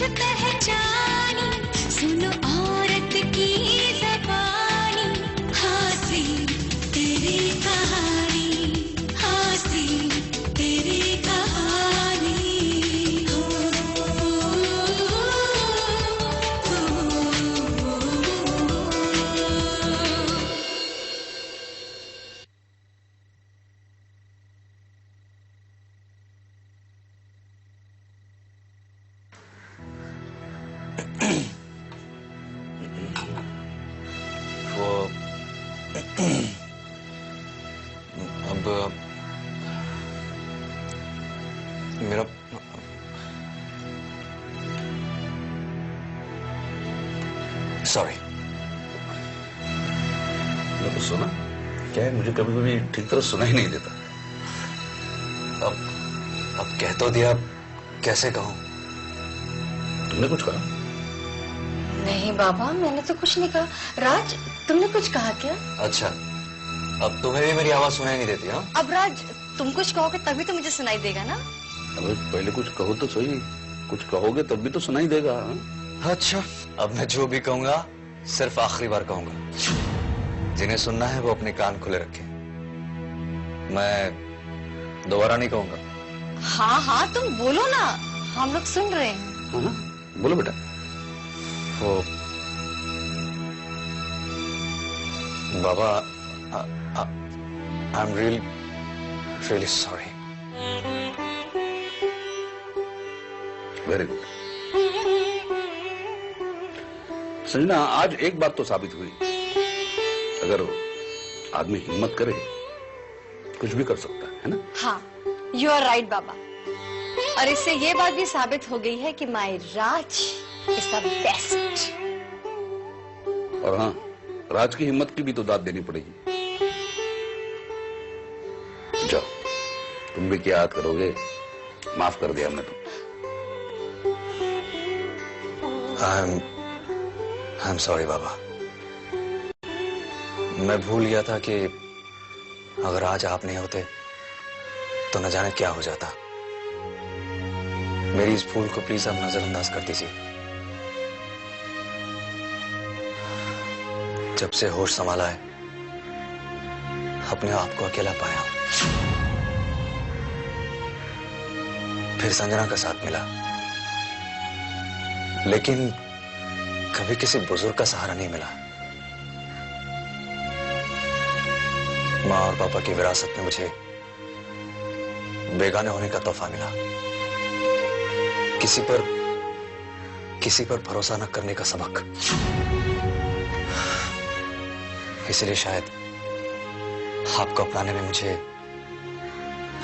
कुछ पहचानी, सुनो औरत की ज़बानी, हंसी तेरी कहानी, हंसी तेरी कहानी। अब मेरा सॉरी। मैं तो सुना क्या है, मुझे कभी कभी ठीक तरह सुना ही नहीं देता। अब कह तो दिया, कैसे कहूं? तुमने कुछ कहा? नहीं बाबा, मैंने तो कुछ नहीं कहा। राज, तुमने कुछ कहा क्या? अच्छा, अब तुम्हें भी मेरी आवाज सुनाई नहीं देती? हाँ, अब राज, तुम कुछ कहोगे तभी तो मुझे सुनाई देगा ना। अबे पहले कुछ कहो तो सही, कुछ कहोगे तब भी तो सुनाई देगा। हाँ? अच्छा, अब मैं जो भी कहूंगा सिर्फ आखिरी बार कहूंगा। जिन्हें सुनना है वो अपने कान खुले रखें, मैं दोबारा नहीं कहूंगा। हाँ हाँ, तुम बोलो ना, हम लोग सुन रहे हैं। हाँ, बोलो बेटा। वो बाबा, I am really sorry. Very good. Sanjana, आज एक बात तो साबित हुई, अगर आदमी हिम्मत करे कुछ भी कर सकता है ना? हाँ, यू आर राइट बाबा। और इससे ये बात भी साबित हो गई है कि my Raj is the best. और हाँ, राज की हिम्मत की भी तो दाद देनी पड़ेगी। जाओ, तुम भी क्या याद करोगे, माफ कर दिया हमने तुम। आई एम सॉरी बाबा। मैं भूल गया था कि अगर आज आप नहीं होते तो न जाने क्या हो जाता। मेरी इस भूल को प्लीज आप नजरअंदाज कर दीजिए। जब से होश संभाला है, अपने आप को अकेला पाया हूं। फिर संजना का साथ मिला, लेकिन कभी किसी बुजुर्ग का सहारा नहीं मिला। माँ और पापा की विरासत में मुझे बेगाने होने का तोहफा मिला। किसी पर भरोसा न करने का सबक। इसलिए शायद आपको अपनाने में मुझे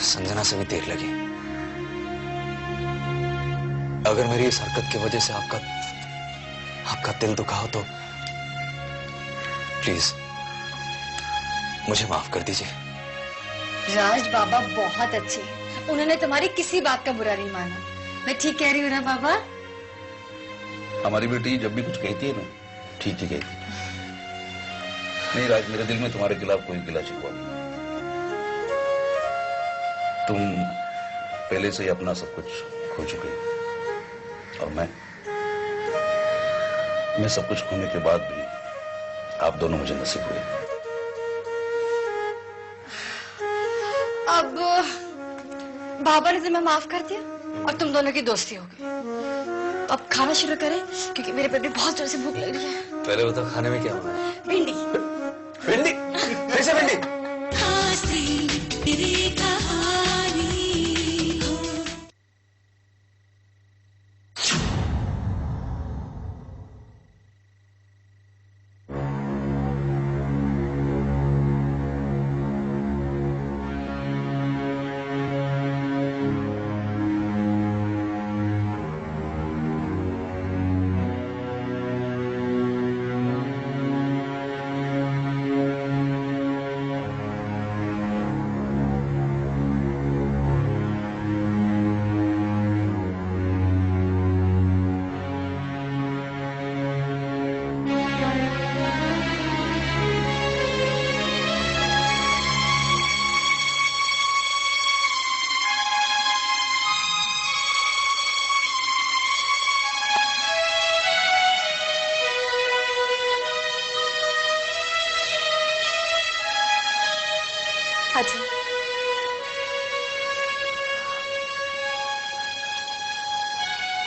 संजना से भी देर लगी। अगर मेरी इस हरकत की वजह से आपका दिल दुखा हो तो प्लीज मुझे माफ कर दीजिए। राज बाबा बहुत अच्छे हैं, उन्होंने तुम्हारी किसी बात का बुरा नहीं माना। मैं ठीक कह रही हूँ ना बाबा? हमारी बेटी जब भी कुछ कहती है ना, ठीक ही कहती है। नहीं राज, मेरे दिल में तुम्हारे खिलाफ कोई गिला शिकवा नहीं। तुम पहले से ही अपना सब कुछ खो चुके हो, और मैं सब कुछ खोने के बाद भी आप दोनों मुझे नसीब हुए। अब बाबा ने तुम्हें माफ कर दिया और तुम दोनों की दोस्ती हो गई। अब खाना शुरू करें, क्योंकि मेरे पेट में बहुत जोर से भूख लग रही है। पहले बताओ, खाने में क्या होना है? भिंडी। भिंडी? कैसे भिंडी? हंसी तेरी कहानी।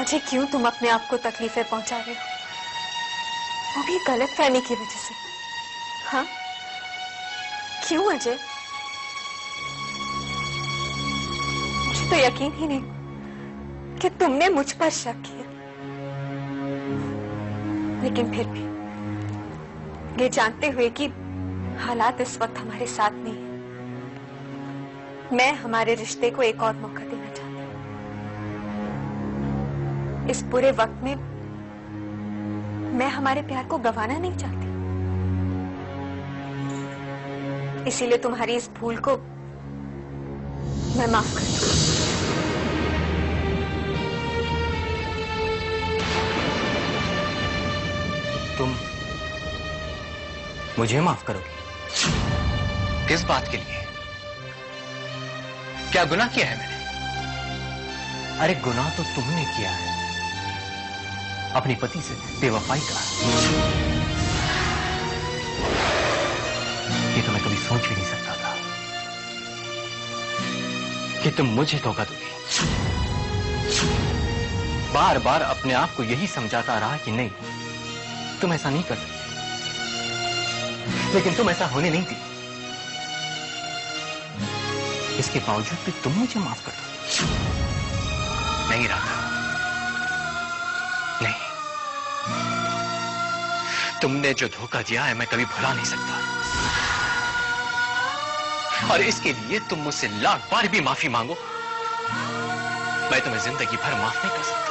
अजय, क्यों तुम अपने आप को तकलीफें पहुंचा रहे हो, वो भी गलतफहमी की वजह से? हाँ, क्यों अजय? मुझे तो यकीन ही नहीं कि तुमने मुझ पर शक किया। लेकिन फिर भी ये जानते हुए कि हालात इस वक्त हमारे साथ नहीं है, मैं हमारे रिश्ते को एक और मौका देना चाहती हूँ। इस बुरे वक्त में मैं हमारे प्यार को गंवाना नहीं चाहती, इसीलिए तुम्हारी इस भूल को मैं माफ कर दूं। तुम मुझे माफ करोगी? किस बात के लिए? क्या गुनाह किया है मैंने? अरे गुनाह तो तुमने किया है, अपने पति से बेवफाई का। ये तो मैं कभी सोच भी नहीं सकता था कि तुम मुझे धोखा दोगी। बार बार अपने आप को यही समझाता रहा कि नहीं, तुम ऐसा नहीं कर सकते, लेकिन तुम ऐसा होने नहीं दी। इसके बावजूद भी तुम मुझे माफ कर दो। नहीं राधा, नहीं, तुमने जो धोखा दिया है मैं कभी भुला नहीं सकता, और इसके लिए तुम मुझसे लाख बार भी माफी मांगो, मैं तुम्हें जिंदगी भर माफ नहीं कर सकता।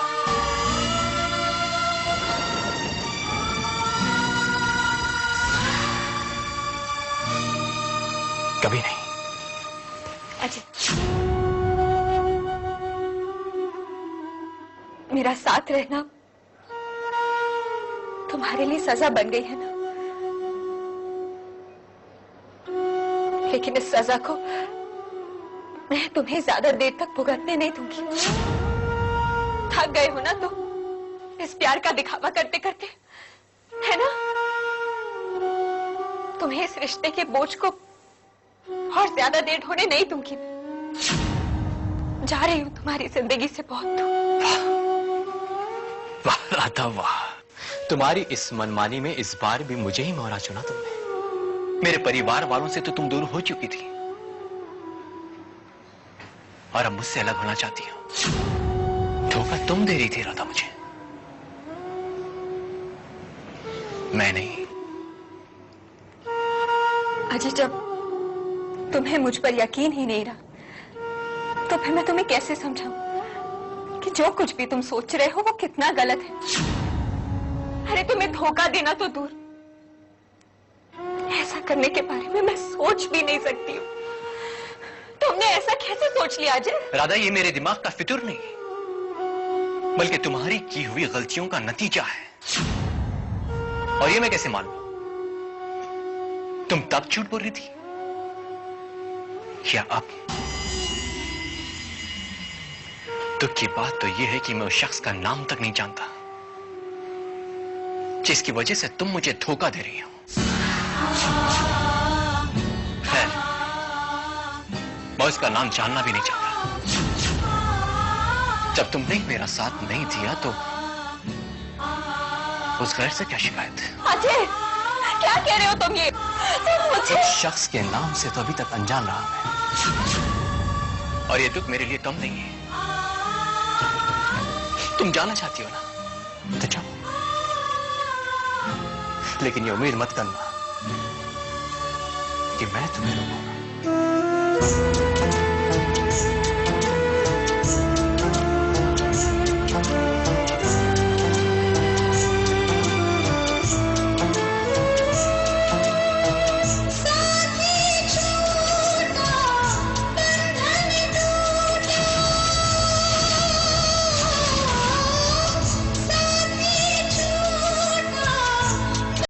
कभी नहीं। अजय, मेरा साथ रहना तुम्हारे लिए सजा बन गई है ना, लेकिन इस सजा को मैं तुम्हें ज्यादा देर तक भुगतने नहीं दूंगी। थक गए हो ना तुम इस प्यार का दिखावा करते करते, है ना? तुम्हें इस रिश्ते के बोझ को और ज्यादा देर ढोने नहीं दूंगी। जा रही हूं तुम्हारी जिंदगी से बहुत दूर। वाह राधा वाह, तुम्हारी इस मनमानी में इस बार भी मुझे ही मोहरा चुना तुमने। मेरे परिवार वालों से तो तुम दूर हो चुकी थी, और अब मुझसे अलग होना चाहती हो। धोखा तुम दे रही थी राधा मुझे, मैं नहीं। अजय, जब तुम्हें मुझ पर यकीन ही नहीं रहा तो फिर मैं तुम्हें कैसे समझाऊं कि जो कुछ भी तुम सोच रहे हो वो कितना गलत है। अरे तुम्हें धोखा देना तो दूर, ऐसा करने के बारे में मैं सोच भी नहीं सकती हूँ। तुमने ऐसा कैसे सोच लिया अजय? राधा, ये मेरे दिमाग का फितूर नहीं, बल्कि तुम्हारी की हुई गलतियों का नतीजा है। और ये मैं कैसे मानूं? तुम तब झूठ बोल रही थी या अब? दुख की बात तो यह है कि मैं उस शख्स का नाम तक नहीं जानता जिसकी वजह से तुम मुझे धोखा दे रही हो। खैर, मैं उसका नाम जानना भी नहीं चाहता। जब तुमने मेरा साथ नहीं दिया तो उस गैर से क्या शिकायत? अजय, क्या कह रहे हो तुम ये? मुझे उस शख्स के नाम से तो अभी तक अनजान रहा मैं, और ये दुख मेरे लिए कम नहीं है। तुम जाना चाहती हो ना, तो जाओ, लेकिन ये उम्मीद मत करना कि मैं तुम्हें रोकूंगा।